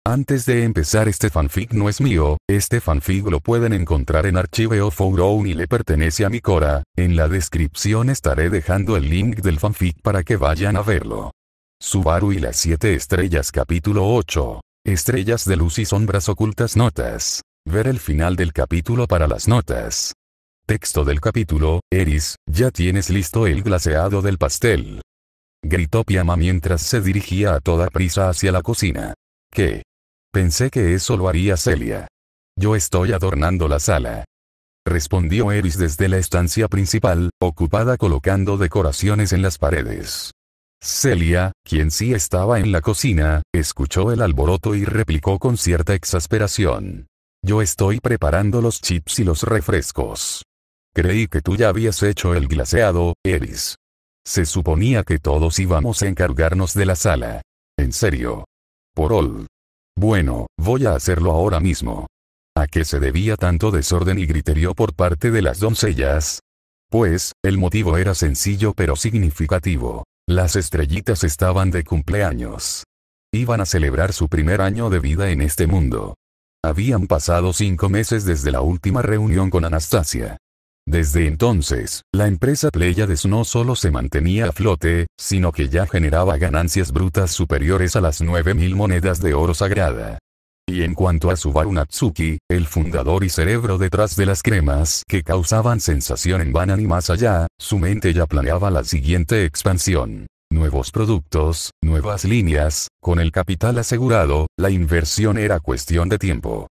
Antes de empezar, este fanfic no es mío, este fanfic lo pueden encontrar en Archive.org y le pertenece a Micora. En la descripción estaré dejando el link del fanfic para que vayan a verlo. Subaru y las 7 estrellas, capítulo 8. Estrellas de luz y sombras ocultas. Notas. Ver el final del capítulo para las notas. Texto del capítulo: Eris, ya tienes listo el glaseado del pastel. Gritó Piama mientras se dirigía a toda prisa hacia la cocina. ¿Qué? Pensé que eso lo haría Celia. Yo estoy adornando la sala. Respondió Eris desde la estancia principal, ocupada colocando decoraciones en las paredes. Celia, quien sí estaba en la cocina, escuchó el alboroto y replicó con cierta exasperación. Yo estoy preparando los chips y los refrescos. Creí que tú ya habías hecho el glaseado, Eris. Se suponía que todos íbamos a encargarnos de la sala. ¿En serio? Por ol. Bueno, voy a hacerlo ahora mismo. ¿A qué se debía tanto desorden y griterío por parte de las doncellas? Pues, el motivo era sencillo pero significativo. Las estrellitas estaban de cumpleaños. Iban a celebrar su primer año de vida en este mundo. Habían pasado 5 meses desde la última reunión con Anastasia. Desde entonces, la empresa Pleiades no solo se mantenía a flote, sino que ya generaba ganancias brutas superiores a las 9.000 monedas de oro sagrada. Y en cuanto a Subaru Natsuki, el fundador y cerebro detrás de las cremas que causaban sensación en Banan y más allá, su mente ya planeaba la siguiente expansión. Nuevos productos, nuevas líneas, con el capital asegurado, la inversión era cuestión de tiempo.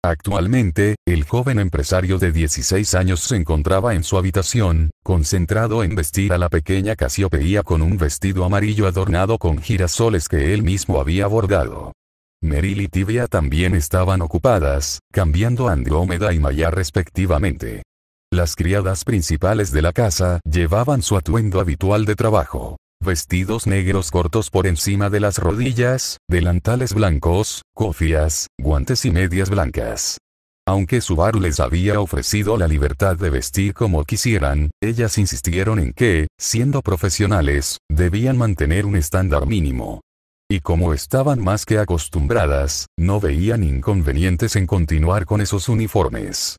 Actualmente, el joven empresario de 16 años se encontraba en su habitación, concentrado en vestir a la pequeña Casiopeia con un vestido amarillo adornado con girasoles que él mismo había bordado. Meryl y Tibia también estaban ocupadas, cambiando a Andrómeda y Maya respectivamente. Las criadas principales de la casa llevaban su atuendo habitual de trabajo. Vestidos negros cortos por encima de las rodillas, delantales blancos, cofias, guantes y medias blancas. Aunque Subaru les había ofrecido la libertad de vestir como quisieran, ellas insistieron en que, siendo profesionales, debían mantener un estándar mínimo. Y como estaban más que acostumbradas, no veían inconvenientes en continuar con esos uniformes.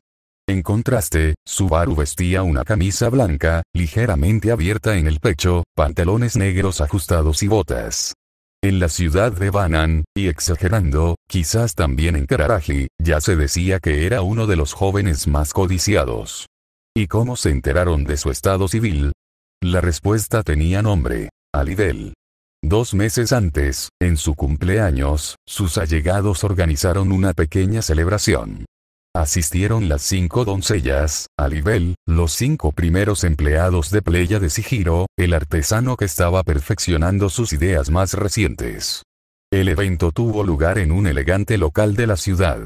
En contraste, Subaru vestía una camisa blanca, ligeramente abierta en el pecho, pantalones negros ajustados y botas. En la ciudad de Banan, y exagerando, quizás también en Kararaji, ya se decía que era uno de los jóvenes más codiciados. ¿Y cómo se enteraron de su estado civil? La respuesta tenía nombre: Alibel. 2 meses antes, en su cumpleaños, sus allegados organizaron una pequeña celebración. Asistieron las 5 doncellas, Alibel, los 5 primeros empleados de Pleiades y Hiro, el artesano que estaba perfeccionando sus ideas más recientes. El evento tuvo lugar en un elegante local de la ciudad.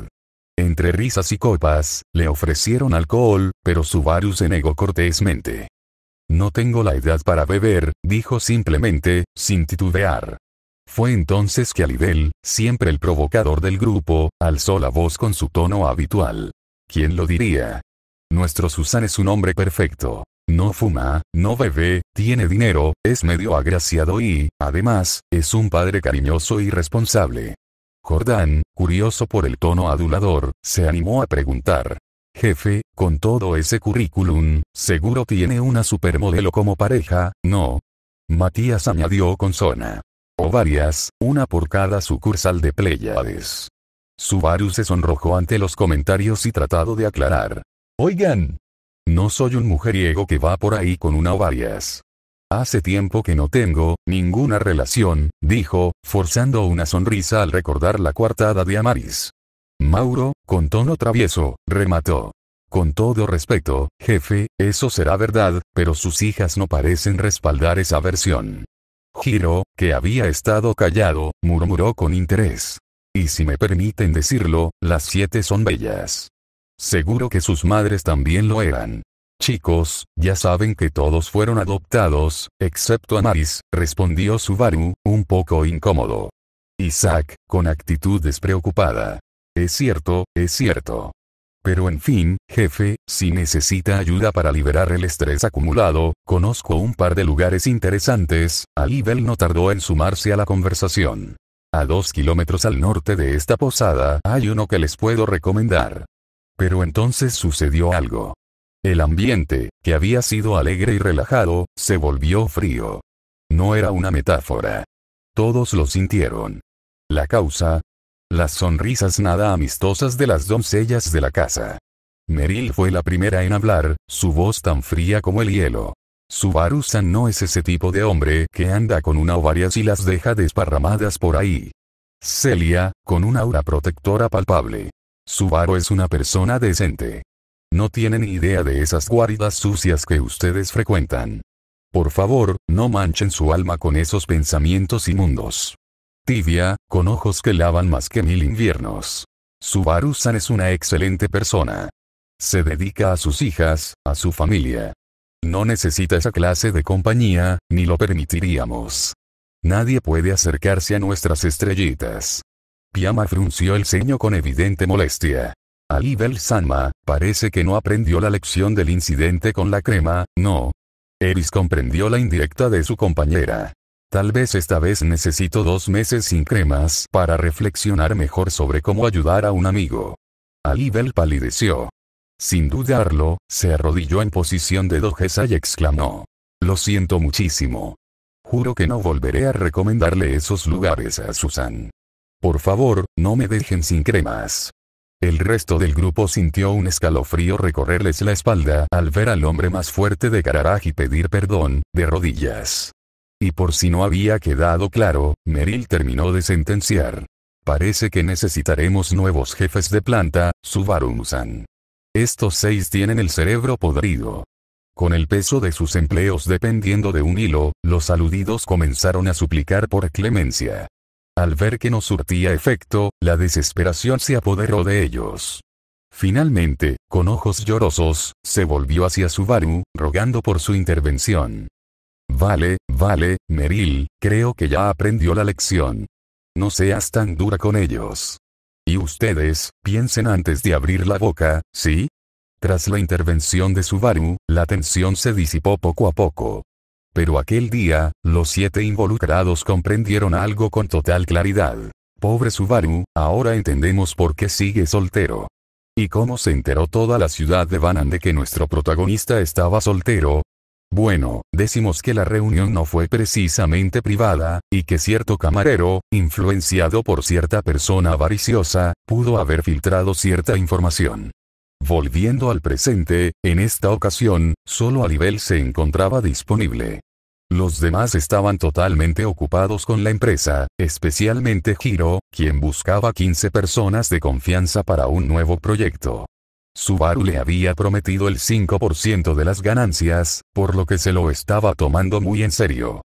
Entre risas y copas, le ofrecieron alcohol, pero Subaru se negó cortésmente. No tengo la edad para beber, dijo simplemente, sin titubear. Fue entonces que Alibel, siempre el provocador del grupo, alzó la voz con su tono habitual. ¿Quién lo diría? Nuestro Susan es un hombre perfecto. No fuma, no bebe, tiene dinero, es medio agraciado y, además, es un padre cariñoso y responsable. Jordán, curioso por el tono adulador, se animó a preguntar. Jefe, con todo ese currículum, seguro tiene una supermodelo como pareja, ¿no? Matías añadió con zona. O varias, una por cada sucursal de Pleiades. Subaru se sonrojó ante los comentarios y trató de aclarar. Oigan. No soy un mujeriego que va por ahí con una o varias. Hace tiempo que no tengo ninguna relación, dijo, forzando una sonrisa al recordar la coartada de Amaris. Mauro, con tono travieso, remató. Con todo respeto, jefe, eso será verdad, pero sus hijas no parecen respaldar esa versión. Hiro, que había estado callado, murmuró con interés. Y si me permiten decirlo, las 7 son bellas. Seguro que sus madres también lo eran. Chicos, ya saben que todos fueron adoptados, excepto Amaris, respondió Subaru, un poco incómodo. Isaac, con actitud despreocupada. Es cierto, es cierto. Pero en fin, jefe, si necesita ayuda para liberar el estrés acumulado, conozco un par de lugares interesantes. Alibel no tardó en sumarse a la conversación. A 2 kilómetros al norte de esta posada hay uno que les puedo recomendar. Pero entonces sucedió algo. El ambiente, que había sido alegre y relajado, se volvió frío. No era una metáfora. Todos lo sintieron. La causa: las sonrisas nada amistosas de las doncellas de la casa. Meryl fue la primera en hablar, su voz tan fría como el hielo. Subaru-san no es ese tipo de hombre que anda con una o varias y las deja desparramadas por ahí. Celia, con una aura protectora palpable. Subaru es una persona decente. No tiene ni idea de esas guaridas sucias que ustedes frecuentan. Por favor, no manchen su alma con esos pensamientos inmundos. Tibia, con ojos que lavan más que 1000 inviernos. Subaru-san es una excelente persona. Se dedica a sus hijas, a su familia. No necesita esa clase de compañía, ni lo permitiríamos. Nadie puede acercarse a nuestras estrellitas. Piyama frunció el ceño con evidente molestia. Alibel-sanma, parece que no aprendió la lección del incidente con la crema, ¿no? Eris comprendió la indirecta de su compañera. Tal vez esta vez necesito 2 meses sin cremas para reflexionar mejor sobre cómo ayudar a un amigo. Alibel palideció. Sin dudarlo, se arrodilló en posición de dojeza y exclamó: lo siento muchísimo. Juro que no volveré a recomendarle esos lugares a Susan. Por favor, no me dejen sin cremas. El resto del grupo sintió un escalofrío recorrerles la espalda al ver al hombre más fuerte de Kararaj pedir perdón, de rodillas. Y por si no había quedado claro, Meryl terminó de sentenciar: parece que necesitaremos nuevos jefes de planta, Subaru-san. Estos 6 tienen el cerebro podrido. Con el peso de sus empleos dependiendo de un hilo, los aludidos comenzaron a suplicar por clemencia. Al ver que no surtía efecto, la desesperación se apoderó de ellos. Finalmente, con ojos llorosos, se volvió hacia Subaru, rogando por su intervención. Vale, Meryl, creo que ya aprendió la lección. No seas tan dura con ellos. Y ustedes, piensen antes de abrir la boca, ¿sí? Tras la intervención de Subaru, la tensión se disipó poco a poco. Pero aquel día, los 7 involucrados comprendieron algo con total claridad. Pobre Subaru, ahora entendemos por qué sigue soltero. ¿Y cómo se enteró toda la ciudad de Banan de que nuestro protagonista estaba soltero? Bueno, decimos que la reunión no fue precisamente privada, y que cierto camarero, influenciado por cierta persona avariciosa, pudo haber filtrado cierta información. Volviendo al presente, en esta ocasión, solo Alibel se encontraba disponible. Los demás estaban totalmente ocupados con la empresa, especialmente Hiro, quien buscaba 15 personas de confianza para un nuevo proyecto. Subaru le había prometido el 5% de las ganancias, por lo que se lo estaba tomando muy en serio.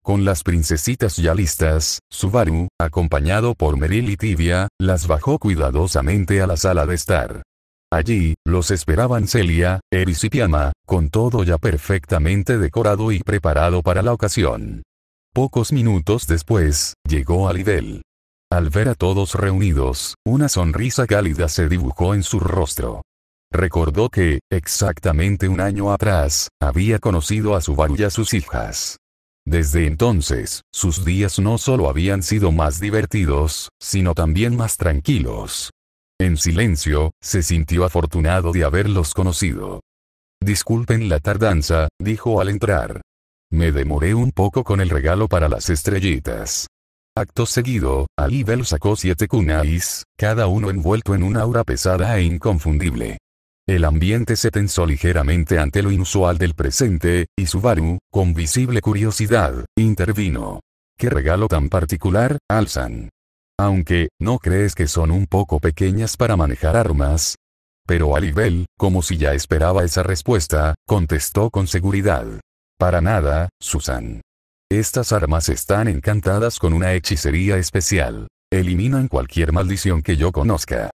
Con las princesitas ya listas, Subaru, acompañado por Meryl y Tibia, las bajó cuidadosamente a la sala de estar. Allí, los esperaban Celia, Eris y Piyama, con todo ya perfectamente decorado y preparado para la ocasión. Pocos minutos después, llegó Alibel. Al ver a todos reunidos, una sonrisa cálida se dibujó en su rostro. Recordó que, exactamente un año atrás, había conocido a Subaru y a sus hijas. Desde entonces, sus días no solo habían sido más divertidos, sino también más tranquilos. En silencio, se sintió afortunado de haberlos conocido. Disculpen la tardanza, dijo al entrar. Me demoré un poco con el regalo para las estrellitas. Acto seguido, Alibel sacó 7 kunais, cada uno envuelto en una aura pesada e inconfundible. El ambiente se tensó ligeramente ante lo inusual del presente, y Subaru, con visible curiosidad, intervino. ¿Qué regalo tan particular, Alsan? Aunque, ¿no crees que son un poco pequeñas para manejar armas? Pero Alibel, como si ya esperaba esa respuesta, contestó con seguridad. Para nada, Susan. Estas armas están encantadas con una hechicería especial. Eliminan cualquier maldición que yo conozca.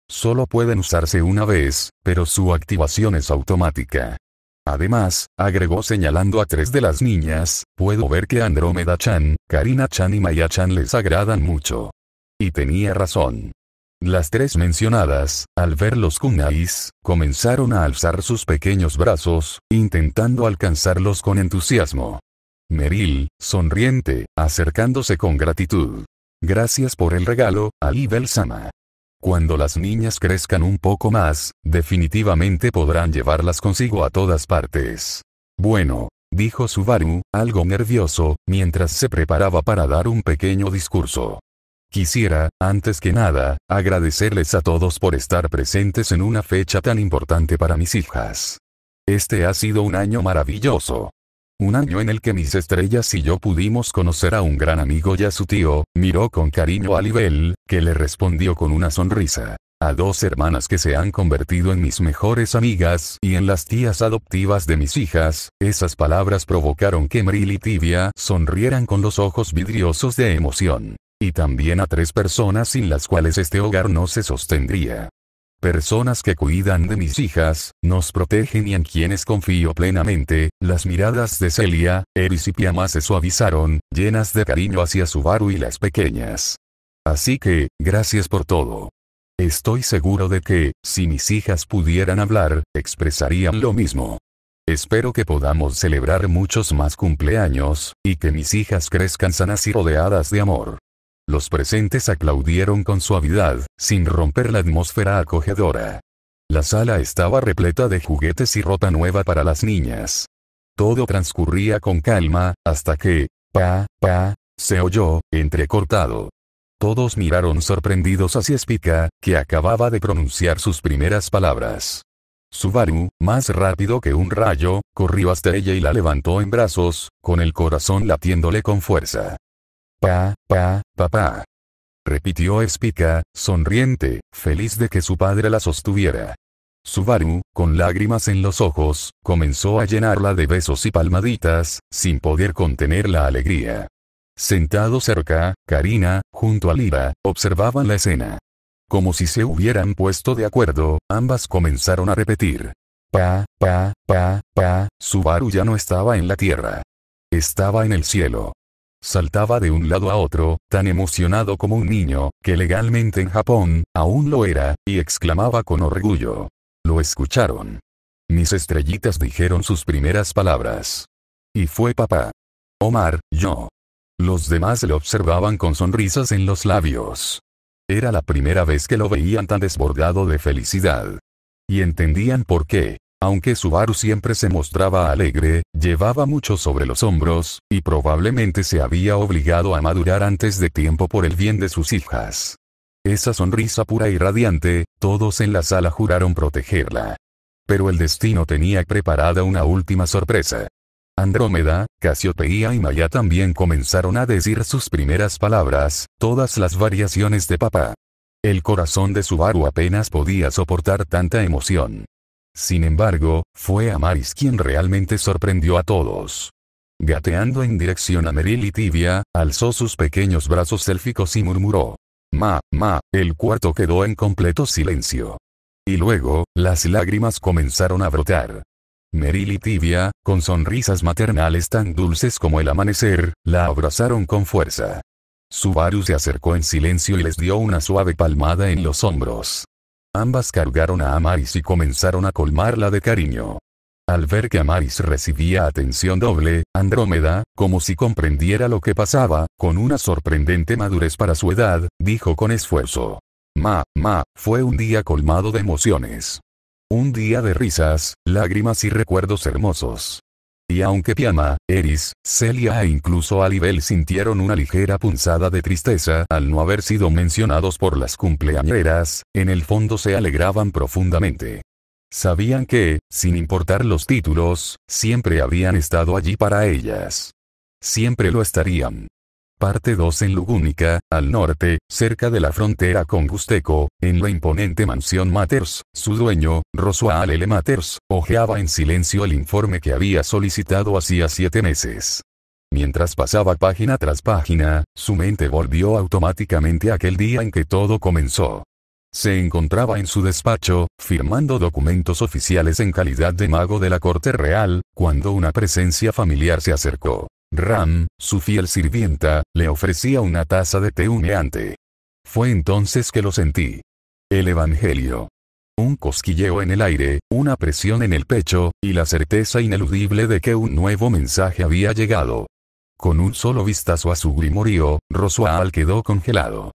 Solo pueden usarse una vez, pero su activación es automática. Además, agregó señalando a 3 de las niñas, puedo ver que Andrómeda-chan, Karina-chan y Maya-chan les agradan mucho. Y tenía razón. Las 3 mencionadas, al ver los kunais, comenzaron a alzar sus pequeños brazos, intentando alcanzarlos con entusiasmo. Meryl, sonriente, acercándose con gratitud. Gracias por el regalo, Alibel-sama. Cuando las niñas crezcan un poco más, definitivamente podrán llevarlas consigo a todas partes. Bueno, dijo Subaru, algo nervioso, mientras se preparaba para dar un pequeño discurso. Quisiera, antes que nada, agradecerles a todos por estar presentes en una fecha tan importante para mis hijas. Este ha sido un año maravilloso. Un año en el que mis estrellas y yo pudimos conocer a un gran amigo y a su tío. Miró con cariño a Alibel, que le respondió con una sonrisa. A dos hermanas que se han convertido en mis mejores amigas y en las tías adoptivas de mis hijas. Esas palabras provocaron que Meryl y Tibia sonrieran con los ojos vidriosos de emoción. Y también a tres personas sin las cuales este hogar no se sostendría. Personas que cuidan de mis hijas, nos protegen y en quienes confío plenamente. Las miradas de Celia, Eris y Piama se suavizaron, llenas de cariño hacia Subaru y las pequeñas. Así que, gracias por todo. Estoy seguro de que, si mis hijas pudieran hablar, expresarían lo mismo. Espero que podamos celebrar muchos más cumpleaños, y que mis hijas crezcan sanas y rodeadas de amor. Los presentes aplaudieron con suavidad, sin romper la atmósfera acogedora. La sala estaba repleta de juguetes y ropa nueva para las niñas. Todo transcurría con calma, hasta que, se oyó, entrecortado. Todos miraron sorprendidos hacia Spica, que acababa de pronunciar sus primeras palabras. Subaru, más rápido que un rayo, corrió hasta ella y la levantó en brazos, con el corazón latiéndole con fuerza. Papá. Repitió Spica, sonriente, feliz de que su padre la sostuviera. Subaru, con lágrimas en los ojos, comenzó a llenarla de besos y palmaditas, sin poder contener la alegría. Sentado cerca, Karina, junto a Lyra, observaban la escena. Como si se hubieran puesto de acuerdo, ambas comenzaron a repetir. Subaru ya no estaba en la tierra. Estaba en el cielo. Saltaba de un lado a otro, tan emocionado como un niño, que legalmente en Japón, aún lo era, y exclamaba con orgullo. Lo escucharon. Mis estrellitas dijeron sus primeras palabras. Y fue papá. Omar, yo. Los demás lo observaban con sonrisas en los labios. Era la primera vez que lo veían tan desbordado de felicidad. Y entendían por qué. Aunque Subaru siempre se mostraba alegre, llevaba mucho sobre los hombros, y probablemente se había obligado a madurar antes de tiempo por el bien de sus hijas. Esa sonrisa pura y radiante, todos en la sala juraron protegerla. Pero el destino tenía preparada una última sorpresa. Andrómeda, Casiopeia y Maya también comenzaron a decir sus primeras palabras, todas las variaciones de papá. El corazón de Subaru apenas podía soportar tanta emoción. Sin embargo, fue Amaris quien realmente sorprendió a todos. Gateando en dirección a Meryl y Tibia, alzó sus pequeños brazos élficos y murmuró. El cuarto quedó en completo silencio. Y luego, las lágrimas comenzaron a brotar. Meryl y Tibia, con sonrisas maternales tan dulces como el amanecer, la abrazaron con fuerza. Subaru se acercó en silencio y les dio una suave palmada en los hombros. Ambas cargaron a Amaris y comenzaron a colmarla de cariño. Al ver que Amaris recibía atención doble, Andrómeda, como si comprendiera lo que pasaba, con una sorprendente madurez para su edad, dijo con esfuerzo. Fue un día colmado de emociones. Un día de risas, lágrimas y recuerdos hermosos. Y aunque Piama, Eris, Celia e incluso Alibel sintieron una ligera punzada de tristeza al no haber sido mencionados por las cumpleañeras, en el fondo se alegraban profundamente. Sabían que, sin importar los títulos, siempre habían estado allí para ellas. Siempre lo estarían. Parte 2 en Lugúnica, al norte, cerca de la frontera con Gusteco, en la imponente mansión Matters, su dueño, Roswaal L. Matters, hojeaba en silencio el informe que había solicitado hacía 7 meses. Mientras pasaba página tras página, su mente volvió automáticamente a aquel día en que todo comenzó. Se encontraba en su despacho, firmando documentos oficiales en calidad de mago de la corte real, cuando una presencia familiar se acercó. Ram, su fiel sirvienta, le ofrecía una taza de té humeante. Fue entonces que lo sentí. El Evangelio. Un cosquilleo en el aire, una presión en el pecho, y la certeza ineludible de que un nuevo mensaje había llegado. Con un solo vistazo a su grimorio, Roswaal quedó congelado.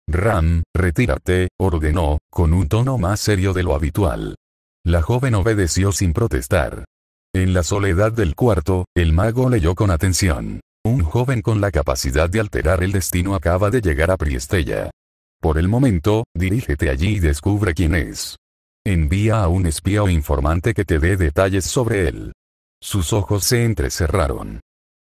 Ram, retírate, ordenó, con un tono más serio de lo habitual. La joven obedeció sin protestar. En la soledad del cuarto, el mago leyó con atención. Un joven con la capacidad de alterar el destino acaba de llegar a Priestella. Por el momento, dirígete allí y descubre quién es. Envía a un espía o informante que te dé detalles sobre él. Sus ojos se entrecerraron.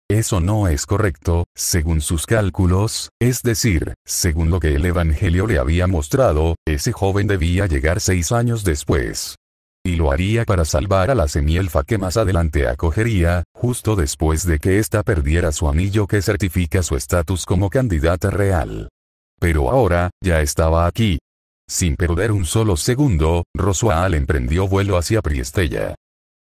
Eso no es correcto, según sus cálculos, es decir, según lo que el Evangelio le había mostrado, ese joven debía llegar 6 años después. Y lo haría para salvar a la semielfa que más adelante acogería, justo después de que ésta perdiera su anillo que certifica su estatus como candidata real. Pero ahora, ya estaba aquí. Sin perder un solo segundo, Roswaal emprendió vuelo hacia Priestella.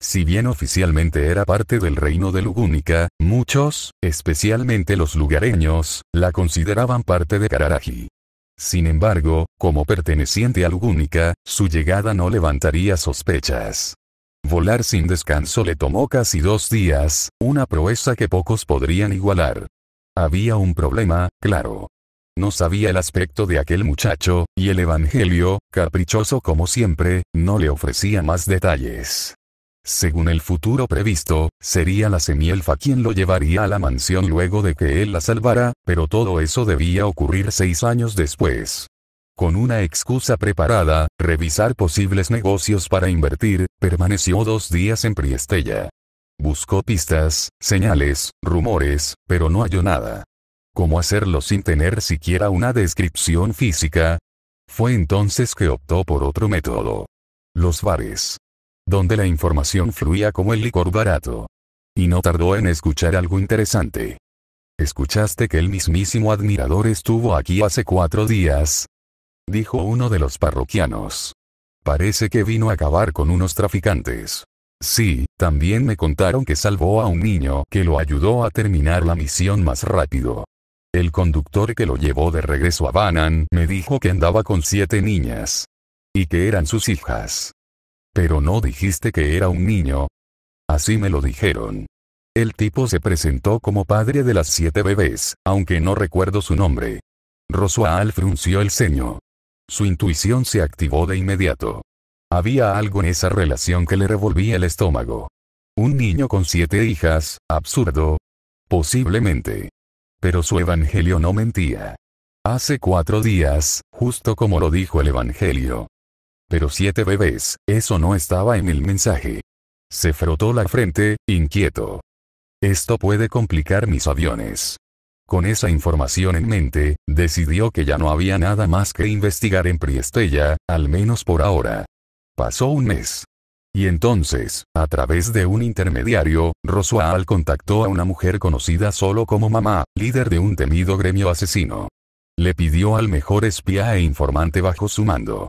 Si bien oficialmente era parte del reino de Lugúnica, muchos, especialmente los lugareños, la consideraban parte de Cararaji. Sin embargo, como perteneciente a Lugúnica, su llegada no levantaría sospechas. Volar sin descanso le tomó casi 2 días, una proeza que pocos podrían igualar. Había un problema, claro. No sabía el aspecto de aquel muchacho, y el Evangelio, caprichoso como siempre, no le ofrecía más detalles. Según el futuro previsto, sería la semielfa quien lo llevaría a la mansión luego de que él la salvara, pero todo eso debía ocurrir 6 años después. Con una excusa preparada, revisar posibles negocios para invertir, permaneció 2 días en Priestella. Buscó pistas, señales, rumores, pero no halló nada. ¿Cómo hacerlo sin tener siquiera una descripción física? Fue entonces que optó por otro método. Los bares. Donde la información fluía como el licor barato. Y no tardó en escuchar algo interesante. ¿Escuchaste que el mismísimo admirador estuvo aquí hace 4 días? Dijo uno de los parroquianos. Parece que vino a acabar con unos traficantes. Sí, también me contaron que salvó a un niño que lo ayudó a terminar la misión más rápido. El conductor que lo llevó de regreso a Banan me dijo que andaba con 7 niñas. Y que eran sus hijas. Pero no dijiste que era un niño. Así me lo dijeron. El tipo se presentó como padre de las 7 bebés, aunque no recuerdo su nombre. Roswaal frunció el ceño. Su intuición se activó de inmediato. Había algo en esa relación que le revolvía el estómago. Un niño con 7 hijas, absurdo. Posiblemente. Pero su Evangelio no mentía. Hace 4 días, justo como lo dijo el Evangelio. Pero 7 bebés, eso no estaba en el mensaje. Se frotó la frente, inquieto. Esto puede complicar mis aviones. Con esa información en mente, decidió que ya no había nada más que investigar en Priestella, al menos por ahora. Pasó un mes. Y entonces, a través de un intermediario, Roswaal contactó a una mujer conocida solo como Mamá, líder de un temido gremio asesino. Le pidió al mejor espía e informante bajo su mando.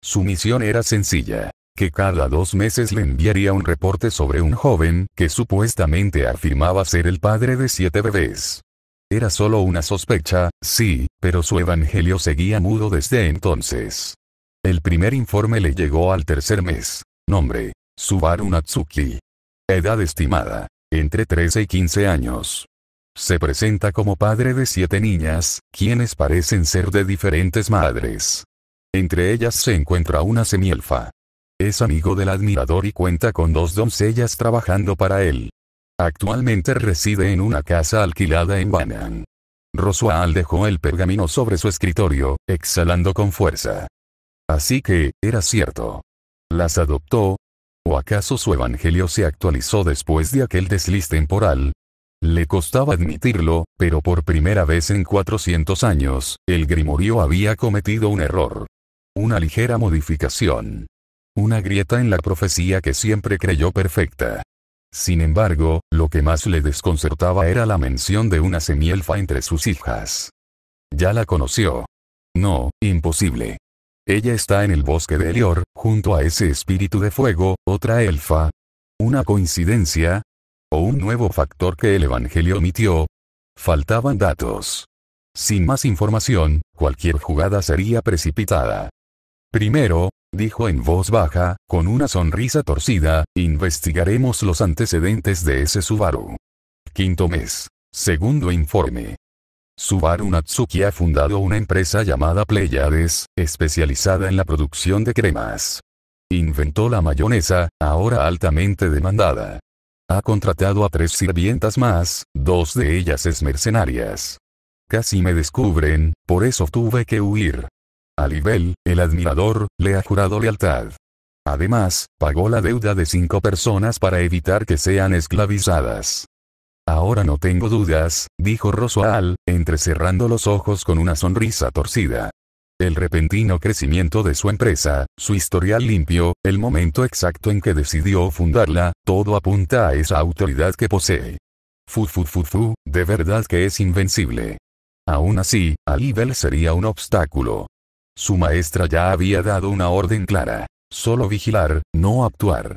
Su misión era sencilla, que cada 2 meses le enviaría un reporte sobre un joven que supuestamente afirmaba ser el padre de 7 bebés. Era solo una sospecha, sí, pero su Evangelio seguía mudo desde entonces. El primer informe le llegó al 3er mes. Nombre: Subaru Natsuki. Edad estimada: entre 13 y 15 años. Se presenta como padre de 7 niñas, quienes parecen ser de diferentes madres. Entre ellas se encuentra una semielfa. Es amigo del admirador y cuenta con 2 doncellas trabajando para él. Actualmente reside en una casa alquilada en Banan. Roswaal dejó el pergamino sobre su escritorio, exhalando con fuerza. Así que, era cierto. ¿Las adoptó? ¿O acaso su Evangelio se actualizó después de aquel desliz temporal? Le costaba admitirlo, pero por primera vez en 400 años, el grimorio había cometido un error. Una ligera modificación. Una grieta en la profecía que siempre creyó perfecta. Sin embargo, lo que más le desconcertaba era la mención de una semielfa entre sus hijas. Ya la conoció. No, imposible. Ella está en el bosque de Elior, junto a ese espíritu de fuego, otra elfa. ¿Una coincidencia? ¿O un nuevo factor que el Evangelio omitió? Faltaban datos. Sin más información, cualquier jugada sería precipitada. Primero, dijo en voz baja, con una sonrisa torcida, investigaremos los antecedentes de ese Subaru. 5.º mes. Segundo informe. Subaru Natsuki ha fundado una empresa llamada Pleiades, especializada en la producción de cremas. Inventó la mayonesa, ahora altamente demandada. Ha contratado a 3 sirvientas más, 2 de ellas es mercenarias. Casi me descubren, por eso tuve que huir. Alibel, el admirador, le ha jurado lealtad. Además, pagó la deuda de 5 personas para evitar que sean esclavizadas. Ahora no tengo dudas, dijo Roswaal, entrecerrando los ojos con una sonrisa torcida. El repentino crecimiento de su empresa, su historial limpio, el momento exacto en que decidió fundarla, todo apunta a esa autoridad que posee. De verdad que es invencible. Aún así, Alibel sería un obstáculo. Su maestra ya había dado una orden clara. Solo vigilar, no actuar.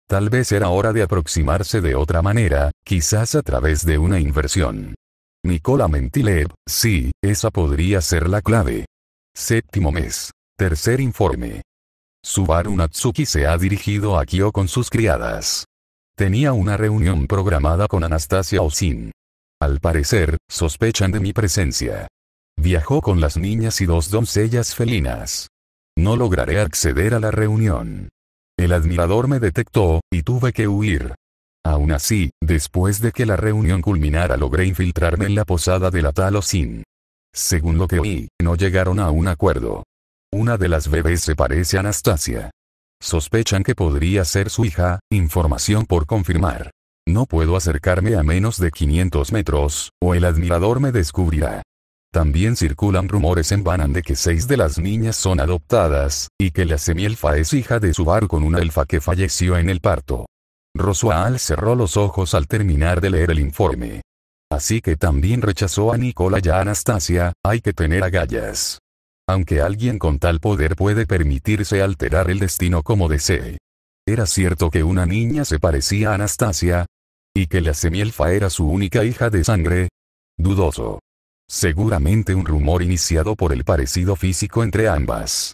Tal vez era hora de aproximarse de otra manera, quizás a través de una inversión. Nicola Mentilev, sí, esa podría ser la clave. Séptimo mes. Tercer informe. Subaru Natsuki se ha dirigido a Kyo con sus criadas. Tenía una reunión programada con Anastasia Osin. Al parecer, sospechan de mi presencia. Viajó con las niñas y 2 doncellas felinas. No lograré acceder a la reunión. El admirador me detectó, y tuve que huir. Aún así, después de que la reunión culminara logré infiltrarme en la posada de la tal Osin. Según lo que oí, no llegaron a un acuerdo. Una de las bebés se parece a Anastasia. Sospechan que podría ser su hija, información por confirmar. No puedo acercarme a menos de 500 metros, o el admirador me descubrirá. También circulan rumores en Banan de que 6 de las niñas son adoptadas, y que la semielfa es hija de Subaru con una elfa que falleció en el parto. Roswaal cerró los ojos al terminar de leer el informe. Así que también rechazó a Nicola y a Anastasia, hay que tener agallas. Aunque alguien con tal poder puede permitirse alterar el destino como desee. ¿Era cierto que una niña se parecía a Anastasia? ¿Y que la semielfa era su única hija de sangre? Dudoso. Seguramente un rumor iniciado por el parecido físico entre ambas.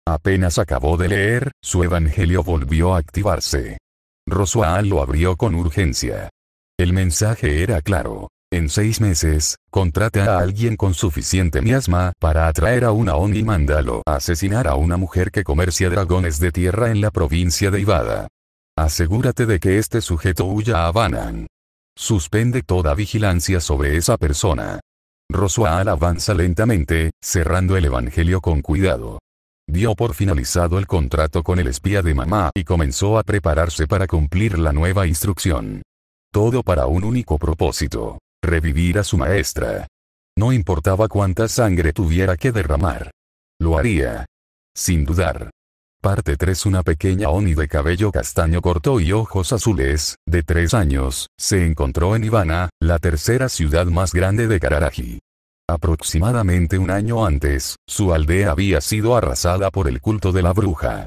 Apenas acabó de leer, su evangelio volvió a activarse. Roswaal lo abrió con urgencia. El mensaje era claro. En 6 meses, contrata a alguien con suficiente miasma para atraer a una Oni y mándalo a asesinar a una mujer que comercia dragones de tierra en la provincia de Ivada. Asegúrate de que este sujeto huya a Banan. Suspende toda vigilancia sobre esa persona. Roswaal avanza lentamente, cerrando el evangelio con cuidado. Dio por finalizado el contrato con el espía de mamá y comenzó a prepararse para cumplir la nueva instrucción. Todo para un único propósito. Revivir a su maestra. No importaba cuánta sangre tuviera que derramar. Lo haría. Sin dudar. Parte 3. Una pequeña Oni de cabello castaño corto y ojos azules, de 3 años, se encontró en Ivana, la tercera ciudad más grande de Kararaji. Aproximadamente un año antes, su aldea había sido arrasada por el culto de la bruja.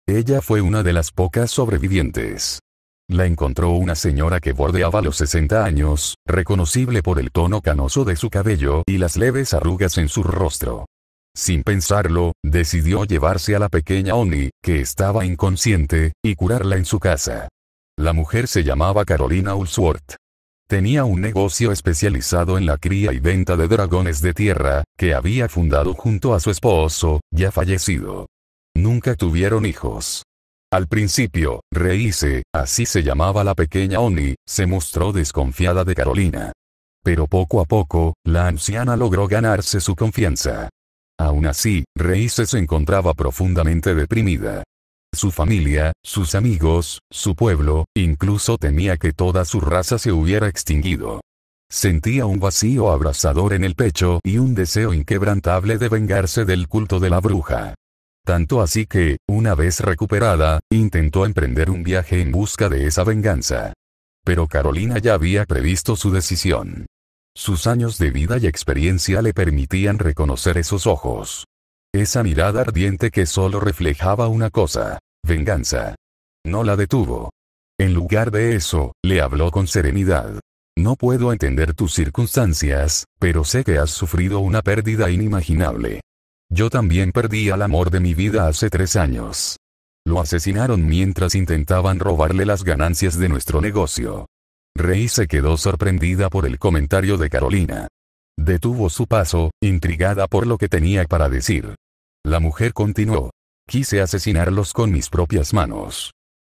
Ella fue una de las pocas sobrevivientes. La encontró una señora que bordeaba los 60 años, reconocible por el tono canoso de su cabello y las leves arrugas en su rostro. Sin pensarlo, decidió llevarse a la pequeña Oni, que estaba inconsciente, y curarla en su casa. La mujer se llamaba Carolina Ulsworth. Tenía un negocio especializado en la cría y venta de dragones de tierra, que había fundado junto a su esposo, ya fallecido. Nunca tuvieron hijos. Al principio, Reise, así se llamaba la pequeña Oni, se mostró desconfiada de Carolina. Pero poco a poco, la anciana logró ganarse su confianza. Aún así, Reise se encontraba profundamente deprimida. Su familia, sus amigos, su pueblo, incluso temía que toda su raza se hubiera extinguido. Sentía un vacío abrasador en el pecho y un deseo inquebrantable de vengarse del culto de la bruja. Tanto así que, una vez recuperada, intentó emprender un viaje en busca de esa venganza. Pero Carolina ya había previsto su decisión. Sus años de vida y experiencia le permitían reconocer esos ojos. Esa mirada ardiente que solo reflejaba una cosa: venganza. No la detuvo. En lugar de eso, le habló con serenidad. No puedo entender tus circunstancias, pero sé que has sufrido una pérdida inimaginable. Yo también perdí al amor de mi vida hace 3 años. Lo asesinaron mientras intentaban robarle las ganancias de nuestro negocio. Rei se quedó sorprendida por el comentario de Carolina. Detuvo su paso, intrigada por lo que tenía para decir. La mujer continuó. Quise asesinarlos con mis propias manos.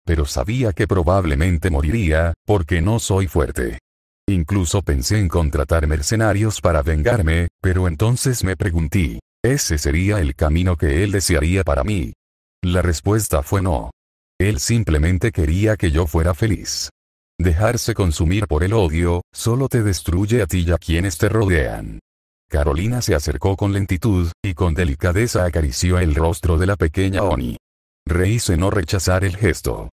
Pero sabía que probablemente moriría, porque no soy fuerte. Incluso pensé en contratar mercenarios para vengarme, pero entonces me pregunté, ¿ese sería el camino que él desearía para mí? La respuesta fue no. Él simplemente quería que yo fuera feliz. Dejarse consumir por el odio, solo te destruye a ti y a quienes te rodean. Carolina se acercó con lentitud, y con delicadeza acarició el rostro de la pequeña Oni. Rei hizo no rechazar el gesto.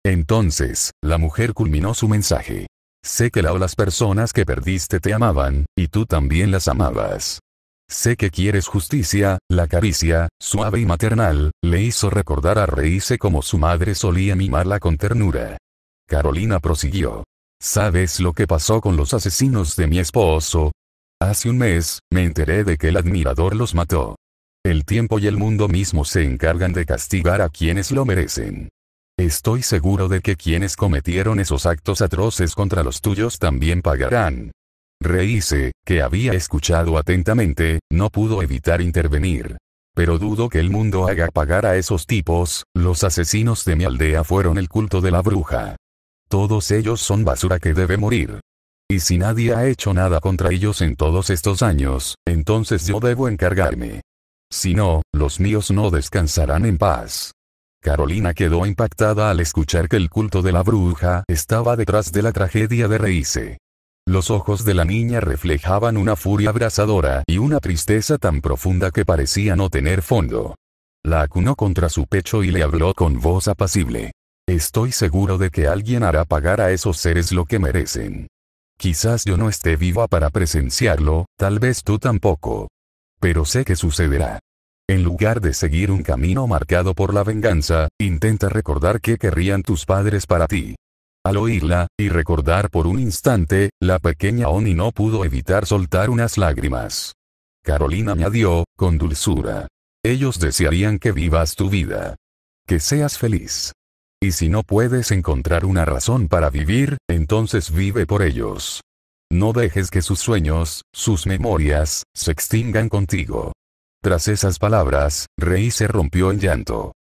Entonces, la mujer culminó su mensaje. Sé que las personas que perdiste te amaban, y tú también las amabas. Sé que quieres justicia. La caricia, suave y maternal, le hizo recordar a Reise como su madre solía mimarla con ternura. Carolina prosiguió. ¿Sabes lo que pasó con los asesinos de mi esposo? Hace un mes, me enteré de que el admirador los mató. El tiempo y el mundo mismo se encargan de castigar a quienes lo merecen. Estoy seguro de que quienes cometieron esos actos atroces contra los tuyos también pagarán. Reise, que había escuchado atentamente, no pudo evitar intervenir. Pero dudo que el mundo haga pagar a esos tipos. Los asesinos de mi aldea fueron el culto de la bruja. Todos ellos son basura que debe morir. Y si nadie ha hecho nada contra ellos en todos estos años, entonces yo debo encargarme. Si no, los míos no descansarán en paz. Carolina quedó impactada al escuchar que el culto de la bruja estaba detrás de la tragedia de Reise. Los ojos de la niña reflejaban una furia abrasadora y una tristeza tan profunda que parecía no tener fondo. La acunó contra su pecho y le habló con voz apacible. Estoy seguro de que alguien hará pagar a esos seres lo que merecen. Quizás yo no esté viva para presenciarlo, tal vez tú tampoco. Pero sé que sucederá. En lugar de seguir un camino marcado por la venganza, intenta recordar qué querrían tus padres para ti. Al oírla, y recordar por un instante, la pequeña Oni no pudo evitar soltar unas lágrimas. Carolina añadió, con dulzura. Ellos desearían que vivas tu vida. Que seas feliz. Y si no puedes encontrar una razón para vivir, entonces vive por ellos. No dejes que sus sueños, sus memorias, se extingan contigo. Tras esas palabras, Rei se rompió en llanto.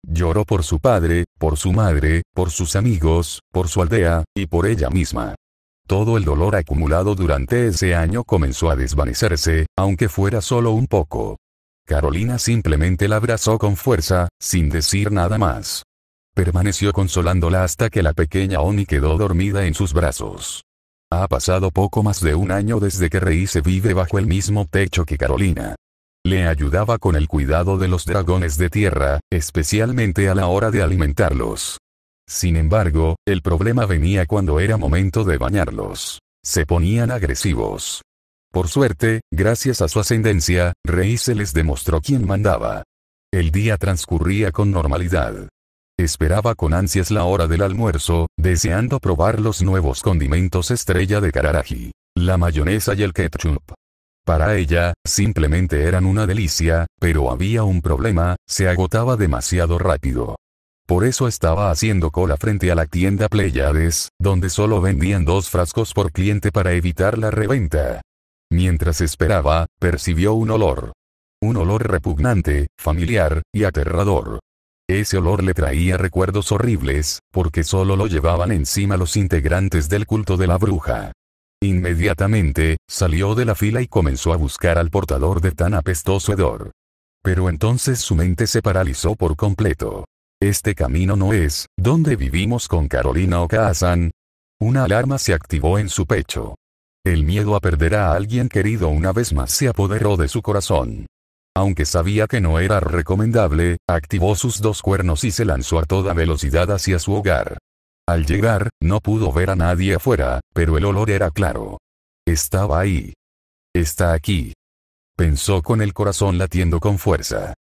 Lloró por su padre, por su madre, por sus amigos, por su aldea, y por ella misma. Todo el dolor acumulado durante ese año comenzó a desvanecerse, aunque fuera solo un poco. Carolina simplemente la abrazó con fuerza, sin decir nada más. Permaneció consolándola hasta que la pequeña Oni quedó dormida en sus brazos. Ha pasado poco más de un año desde que Reise vive bajo el mismo techo que Carolina. Le ayudaba con el cuidado de los dragones de tierra, especialmente a la hora de alimentarlos. Sin embargo, el problema venía cuando era momento de bañarlos. Se ponían agresivos. Por suerte, gracias a su ascendencia, Reise les demostró quién mandaba. El día transcurría con normalidad. Esperaba con ansias la hora del almuerzo, deseando probar los nuevos condimentos estrella de Kararaji, la mayonesa y el ketchup. Para ella, simplemente eran una delicia, pero había un problema, se agotaba demasiado rápido. Por eso estaba haciendo cola frente a la tienda Pleiades, donde solo vendían 2 frascos por cliente para evitar la reventa. Mientras esperaba, percibió un olor. Un olor repugnante, familiar, y aterrador. Ese olor le traía recuerdos horribles, porque solo lo llevaban encima los integrantes del culto de la bruja. Inmediatamente, salió de la fila y comenzó a buscar al portador de tan apestoso hedor. Pero entonces su mente se paralizó por completo. Este camino no es, ¿dónde vivimos con Carolina Okazan? Una alarma se activó en su pecho. El miedo a perder a alguien querido una vez más se apoderó de su corazón. Aunque sabía que no era recomendable, activó sus 2 cuernos y se lanzó a toda velocidad hacia su hogar. Al llegar, no pudo ver a nadie afuera, pero el olor era claro. Estaba ahí. Está aquí. Pensó con el corazón latiendo con fuerza.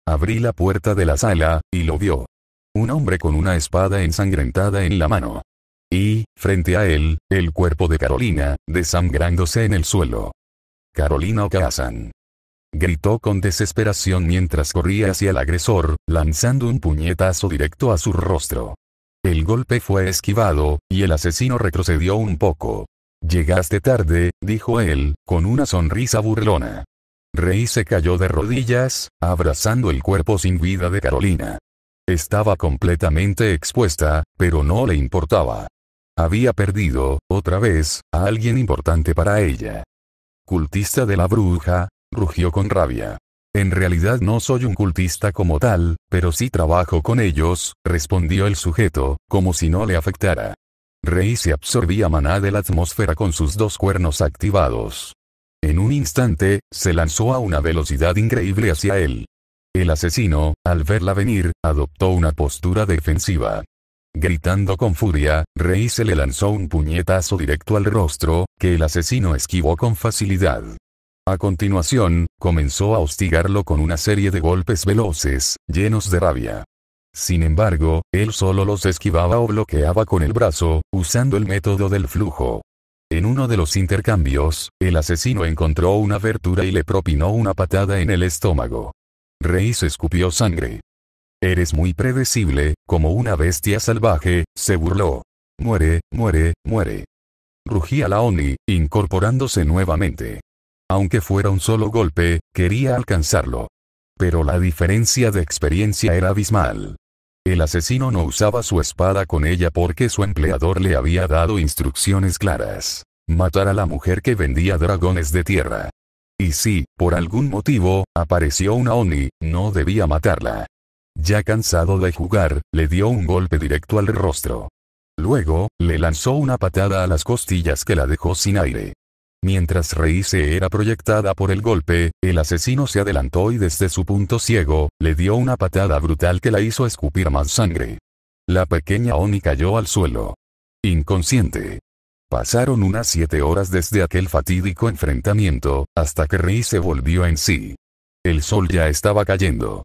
Abrí la puerta de la sala, y lo vio. Un hombre con una espada ensangrentada en la mano. Y, frente a él, el cuerpo de Carolina, desangrándose en el suelo. Carolina Okazan. Gritó con desesperación mientras corría hacia el agresor, lanzando un puñetazo directo a su rostro. El golpe fue esquivado, y el asesino retrocedió un poco. Llegaste tarde, dijo él, con una sonrisa burlona. Rey se cayó de rodillas, abrazando el cuerpo sin vida de Carolina. Estaba completamente expuesta, pero no le importaba. Había perdido, otra vez, a alguien importante para ella. Cultista de la bruja, rugió con rabia. En realidad no soy un cultista como tal, pero sí trabajo con ellos, respondió el sujeto, como si no le afectara. Rey se absorbía maná de la atmósfera con sus dos cuernos activados. En un instante, se lanzó a una velocidad increíble hacia él. El asesino, al verla venir, adoptó una postura defensiva. Gritando con furia, Rey se le lanzó un puñetazo directo al rostro, que el asesino esquivó con facilidad. A continuación, comenzó a hostigarlo con una serie de golpes veloces, llenos de rabia. Sin embargo, él solo los esquivaba o bloqueaba con el brazo, usando el método del flujo. En uno de los intercambios, el asesino encontró una abertura y le propinó una patada en el estómago. Rey se escupió sangre. Eres muy predecible, como una bestia salvaje, se burló. Muere, muere, muere. Rugía la Oni, incorporándose nuevamente. Aunque fuera un solo golpe, quería alcanzarlo. Pero la diferencia de experiencia era abismal. El asesino no usaba su espada con ella porque su empleador le había dado instrucciones claras. Matar a la mujer que vendía dragones de tierra. Y si, por algún motivo, apareció una Oni, no debía matarla. Ya cansado de jugar, le dio un golpe directo al rostro. Luego, le lanzó una patada a las costillas que la dejó sin aire. Mientras Rei se era proyectada por el golpe, el asesino se adelantó y desde su punto ciego, le dio una patada brutal que la hizo escupir más sangre. La pequeña Oni cayó al suelo. Inconsciente. Pasaron unas 7 horas desde aquel fatídico enfrentamiento, hasta que Rei se volvió en sí. El sol ya estaba cayendo.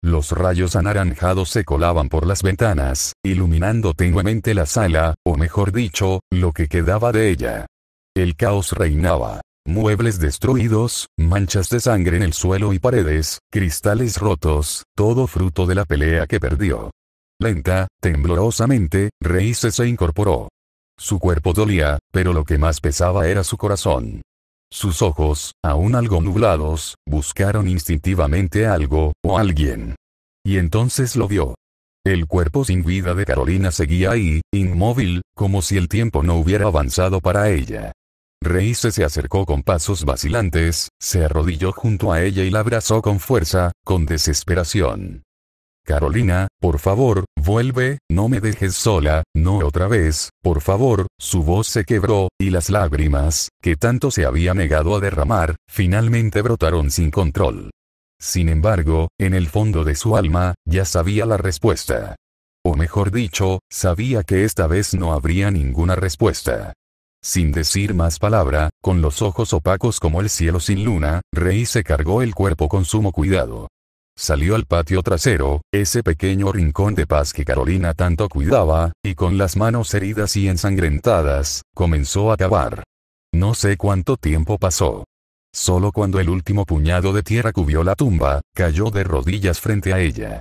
Los rayos anaranjados se colaban por las ventanas, iluminando tenuemente la sala, o mejor dicho, lo que quedaba de ella. El caos reinaba. Muebles destruidos, manchas de sangre en el suelo y paredes, cristales rotos, todo fruto de la pelea que perdió. Lenta, temblorosamente, Rei se incorporó. Su cuerpo dolía, pero lo que más pesaba era su corazón. Sus ojos, aún algo nublados, buscaron instintivamente algo, o alguien. Y entonces lo vio. El cuerpo sin vida de Carolina seguía ahí, inmóvil, como si el tiempo no hubiera avanzado para ella. Rei se acercó con pasos vacilantes, se arrodilló junto a ella y la abrazó con fuerza, con desesperación. Carolina, por favor, vuelve, no me dejes sola, no otra vez, por favor. Su voz se quebró, y las lágrimas, que tanto se había negado a derramar, finalmente brotaron sin control. Sin embargo, en el fondo de su alma, ya sabía la respuesta. O mejor dicho, sabía que esta vez no habría ninguna respuesta. Sin decir más palabra, con los ojos opacos como el cielo sin luna, Rei se cargó el cuerpo con sumo cuidado. Salió al patio trasero, ese pequeño rincón de paz que Carolina tanto cuidaba, y con las manos heridas y ensangrentadas, comenzó a cavar. No sé cuánto tiempo pasó. Solo cuando el último puñado de tierra cubrió la tumba, cayó de rodillas frente a ella.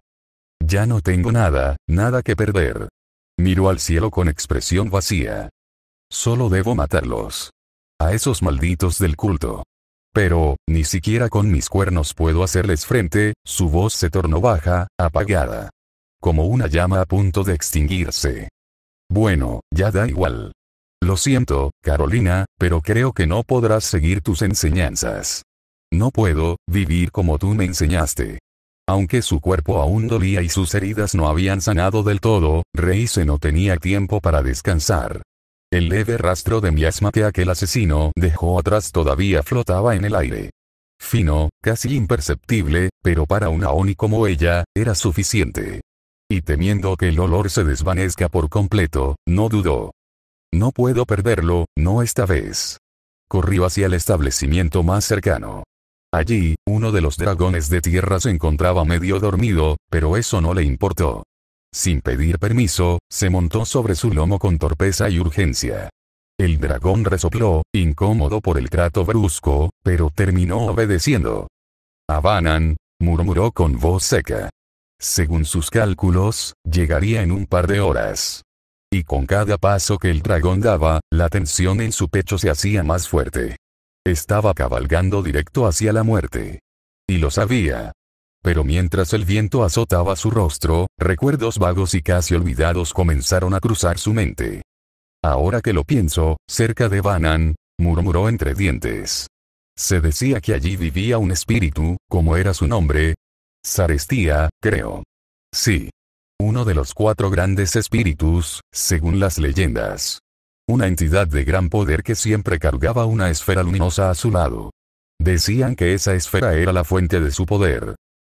Ya no tengo nada, nada que perder. Miró al cielo con expresión vacía. Solo debo matarlos. A esos malditos del culto. Pero, ni siquiera con mis cuernos puedo hacerles frente. Su voz se tornó baja, apagada. Como una llama a punto de extinguirse. Bueno, ya da igual. Lo siento, Carolina, pero creo que no podrás seguir tus enseñanzas. No puedo vivir como tú me enseñaste. Aunque su cuerpo aún dolía y sus heridas no habían sanado del todo, Rei no tenía tiempo para descansar. El leve rastro de miasma que aquel asesino dejó atrás todavía flotaba en el aire. Fino, casi imperceptible, pero para una Oni como ella, era suficiente. Y temiendo que el olor se desvanezca por completo, no dudó. No puedo perderlo, no esta vez. Corrió hacia el establecimiento más cercano. Allí, uno de los dragones de tierra se encontraba medio dormido, pero eso no le importó. Sin pedir permiso, se montó sobre su lomo con torpeza y urgencia. El dragón resopló, incómodo por el trato brusco, pero terminó obedeciendo. Avanan, murmuró con voz seca. Según sus cálculos, llegaría en un par de horas. Y con cada paso que el dragón daba, la tensión en su pecho se hacía más fuerte. Estaba cabalgando directo hacia la muerte. Y lo sabía. Pero mientras el viento azotaba su rostro, recuerdos vagos y casi olvidados comenzaron a cruzar su mente. Ahora que lo pienso, cerca de Banan, murmuró entre dientes. Se decía que allí vivía un espíritu, como era su nombre. Sarestía, creo. Sí. Uno de los 4 grandes espíritus, según las leyendas. Una entidad de gran poder que siempre cargaba una esfera luminosa a su lado. Decían que esa esfera era la fuente de su poder.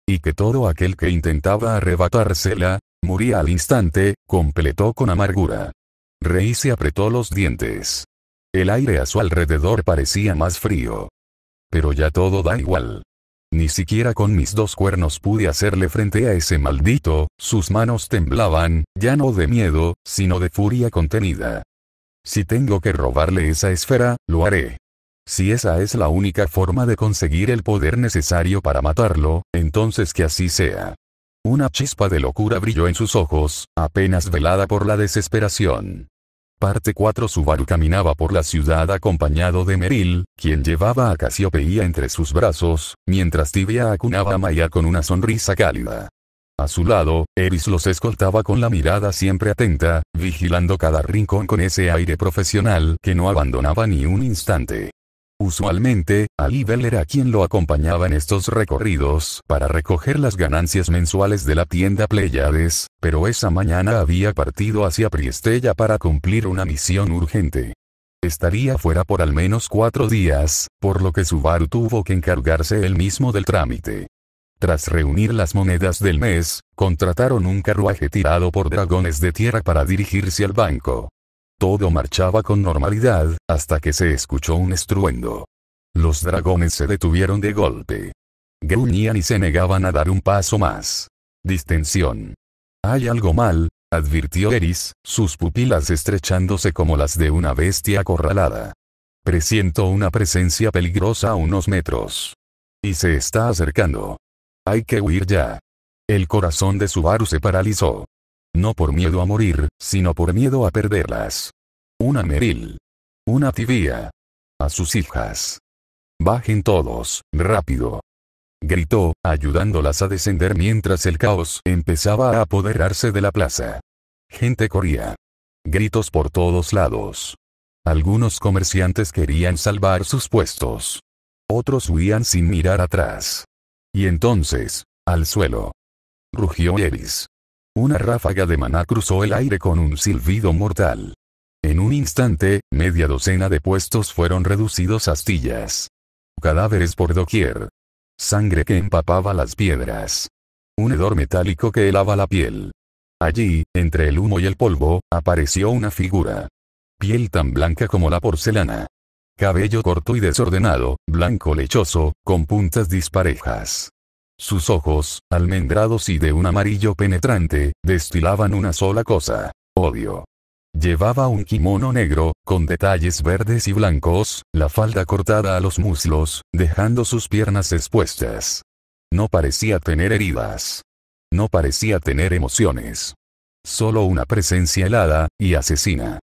Y que todo aquel que intentaba arrebatársela, moría al instante, completó con amargura. Rei se apretó los dientes. El aire a su alrededor parecía más frío. Pero ya todo da igual. Ni siquiera con mis 2 cuernos pude hacerle frente a ese maldito, sus manos temblaban, ya no de miedo, sino de furia contenida. Si tengo que robarle esa esfera, lo haré. Si esa es la única forma de conseguir el poder necesario para matarlo, entonces que así sea. Una chispa de locura brilló en sus ojos, apenas velada por la desesperación. Parte 4. Subaru caminaba por la ciudad acompañado de Meryl, quien llevaba a Casiopeia entre sus brazos, mientras Tibia acunaba a Maya con una sonrisa cálida. A su lado, Eris los escoltaba con la mirada siempre atenta, vigilando cada rincón con ese aire profesional que no abandonaba ni un instante. Usualmente, Alibel era quien lo acompañaba en estos recorridos para recoger las ganancias mensuales de la tienda Pleiades, pero esa mañana había partido hacia Priestella para cumplir una misión urgente. Estaría fuera por al menos 4 días, por lo que Subaru tuvo que encargarse él mismo del trámite. Tras reunir las monedas del mes, contrataron un carruaje tirado por dragones de tierra para dirigirse al banco. Todo marchaba con normalidad, hasta que se escuchó un estruendo. Los dragones se detuvieron de golpe. Gruñían y se negaban a dar un paso más. Distensión. «Hay algo mal», advirtió Eris, sus pupilas estrechándose como las de una bestia acorralada. «Presiento una presencia peligrosa a unos metros. Y se está acercando. Hay que huir ya». El corazón de Subaru se paralizó. No por miedo a morir, sino por miedo a perderlas. Una Meryl. Una Tibia. A sus hijas. «Bajen todos, rápido», gritó, ayudándolas a descender mientras el caos empezaba a apoderarse de la plaza. Gente corría. Gritos por todos lados. Algunos comerciantes querían salvar sus puestos. Otros huían sin mirar atrás. Y entonces, al suelo. Rugió Eris. Una ráfaga de maná cruzó el aire con un silbido mortal. En un instante, media docena de puestos fueron reducidos a astillas. Cadáveres por doquier. Sangre que empapaba las piedras. Un hedor metálico que helaba la piel. Allí, entre el humo y el polvo, apareció una figura. Piel tan blanca como la porcelana. Cabello corto y desordenado, blanco lechoso, con puntas disparejas. Sus ojos, almendrados y de un amarillo penetrante, destilaban una sola cosa: odio. Llevaba un kimono negro, con detalles verdes y blancos, la falda cortada a los muslos, dejando sus piernas expuestas. No parecía tener heridas. No parecía tener emociones. Solo una presencia helada y asesina.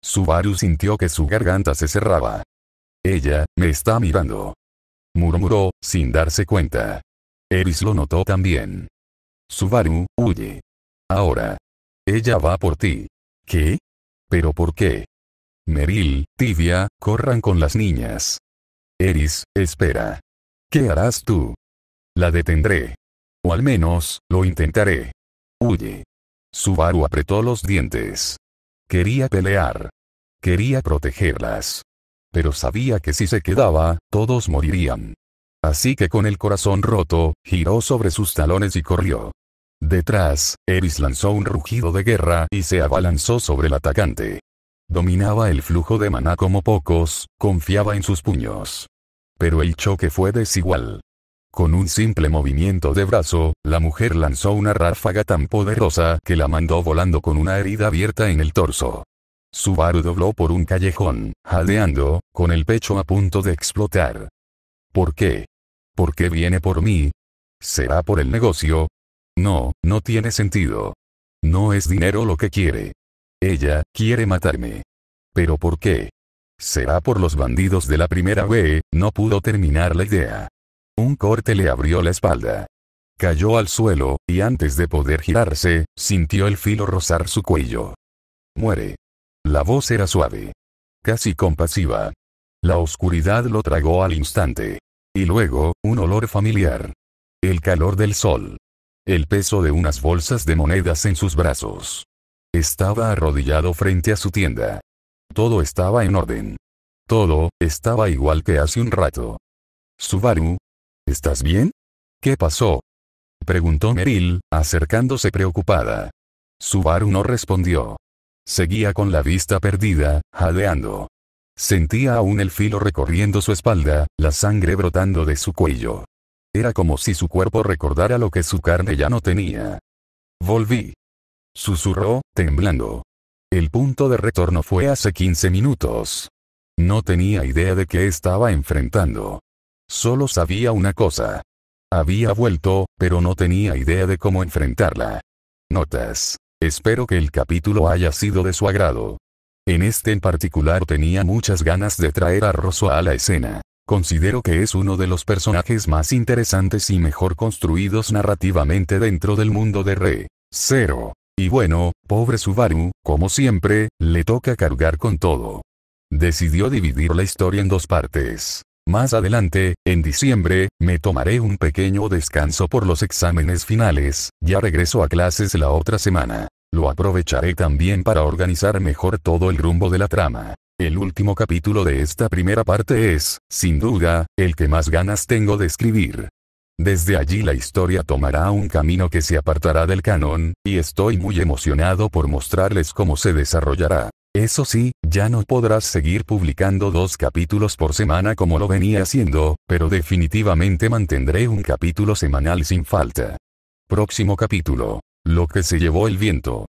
Subaru sintió que su garganta se cerraba. «Ella, me está mirando», murmuró, sin darse cuenta. Eris lo notó también. «Subaru, huye. Ahora. Ella va por ti». «¿Qué? ¿Pero por qué?» «Meryl, Tibia, corran con las niñas». «Eris, espera. ¿Qué harás tú?» «La detendré. O al menos, lo intentaré. Huye». Subaru apretó los dientes. Quería pelear. Quería protegerlas. Pero sabía que si se quedaba, todos morirían. Así que con el corazón roto, giró sobre sus talones y corrió. Detrás, Eris lanzó un rugido de guerra y se abalanzó sobre el atacante. Dominaba el flujo de maná como pocos, confiaba en sus puños. Pero el choque fue desigual. Con un simple movimiento de brazo, la mujer lanzó una ráfaga tan poderosa que la mandó volando con una herida abierta en el torso. Subaru dobló por un callejón, jadeando, con el pecho a punto de explotar. ¿Por qué? ¿Por qué viene por mí? ¿Será por el negocio? No, no tiene sentido. No es dinero lo que quiere. Ella quiere matarme. ¿Pero por qué? ¿Será por los bandidos de la primera vez? No pudo terminar la idea. Un corte le abrió la espalda. Cayó al suelo, y antes de poder girarse, sintió el filo rozar su cuello. Muere. La voz era suave. Casi compasiva. La oscuridad lo tragó al instante. Y luego, un olor familiar. El calor del sol. El peso de unas bolsas de monedas en sus brazos. Estaba arrodillado frente a su tienda. Todo estaba en orden. Todo estaba igual que hace un rato. Subaru. ¿Estás bien? ¿Qué pasó? Preguntó Meryl, acercándose preocupada. Subaru no respondió. Seguía con la vista perdida, jadeando. Sentía aún el filo recorriendo su espalda, la sangre brotando de su cuello. Era como si su cuerpo recordara lo que su carne ya no tenía. Volví. Susurró, temblando. El punto de retorno fue hace 15 minutos. No tenía idea de qué estaba enfrentando. Solo sabía una cosa. Había vuelto, pero no tenía idea de cómo enfrentarla. Notas. Espero que el capítulo haya sido de su agrado. En este en particular tenía muchas ganas de traer a Rosso a la escena. Considero que es uno de los personajes más interesantes y mejor construidos narrativamente dentro del mundo de Re:Zero. Y bueno, pobre Subaru, como siempre, le toca cargar con todo. Decidió dividir la historia en dos partes. Más adelante, en diciembre, me tomaré un pequeño descanso por los exámenes finales, ya regreso a clases la otra semana. Lo aprovecharé también para organizar mejor todo el rumbo de la trama. El último capítulo de esta primera parte es, sin duda, el que más ganas tengo de escribir. Desde allí la historia tomará un camino que se apartará del canon, y estoy muy emocionado por mostrarles cómo se desarrollará. Eso sí, ya no podrás seguir publicando 2 capítulos por semana como lo venía haciendo, pero definitivamente mantendré un capítulo semanal sin falta. Próximo capítulo. Lo que se llevó el viento.